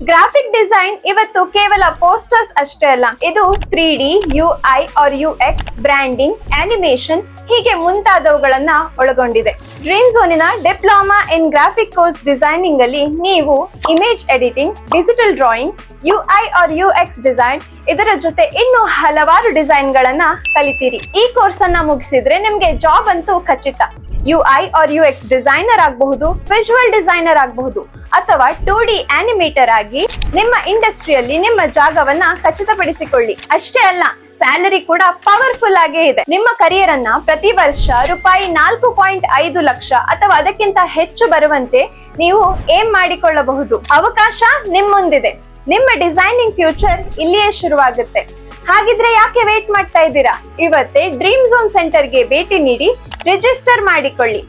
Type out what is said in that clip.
Graphic design ಇವತ್ತು ಕೇವಲ posters ಅಷ್ಟೇ ಅಲ್ಲ, ಇದು 3D, UI or UX, branding, animation ಹೀಗೆ ಮುಂತಾದವುಗಳನ್ನ ಒಳಗೊಂಡಿದೆ. ಡ್ರೀಮ್ ಝೋನಿನ diploma in graphic course designing ಅಲ್ಲಿ ನೀವು image editing, digital drawing, UI or UX design ಇದರ ಜೊತೆ ಇನ್ನು ಹಲವಾರು ಡಿಸೈನ್ ಗಳನ್ನ ಕಲಿತೀರಿ. ಈ ಕೋರ್ಸ್ ಅನ್ನ ಮುಗಿಸಿದ್ರೆ ನಿಮ್ಗೆ ಜಾಬ್ ಅಂತೂ ಖಚಿತ. UI or UX ಡಿಸೈನರ್ ಆಗಬಹುದು, ವಿಜುವಲ್ ಡಿಸೈನರ್ ಆಗಬಹುದು, ಅಥವಾ 2D ಆನಿಮೇಟರ್ ಆಗಿ ನಿಮ್ಮ ಇಂಡಸ್ಟ್ರಿಯಲ್ಲಿ ನಿಮ್ಮ ಜಾಗವನ್ನ ಖಚಿತಪಡಿಸಿಕೊಳ್ಳಿ. ಅಷ್ಟೇ ಅಲ್ಲ, ಸ್ಯಾಲರಿ ಕೂಡ ಪವರ್ಫುಲ್ ಆಗೇ ಇದೆ. ನಿಮ್ಮ ಕರಿಯರ್ ಅನ್ನ ಪ್ರತಿ ವರ್ಷ ರೂಪಾಯಿ 4.5 ಲಕ್ಷ ಅಥವಾ ಅದಕ್ಕಿಂತ ಹೆಚ್ಚು ಬರುವಂತೆ ನೀವು ಏಮ್ ಮಾಡಿಕೊಳ್ಳಬಹುದು. ಅವಕಾಶ ನಿಮ್ ಮುಂದಿದೆ. ನಿಮ್ಮ ಡಿಸೈನಿಂಗ್ ಫ್ಯೂಚರ್ ಇಲ್ಲಿಯೇ ಶುರುವಾಗುತ್ತೆ. ಹಾಗಿದ್ರೆ ಯಾಕೆ ವೇಟ್ ಮಾಡ್ತಾ ಇದ್ದೀರಾ? ಇವತ್ತೇ ಡ್ರೀಮ್ ಝೋನ್ ಸೆಂಟರ್ಗೆ ಭೇಟಿ ನೀಡಿ ರಿಜಿಸ್ಟರ್ ಮಾಡಿಕೊಳ್ಳಿ.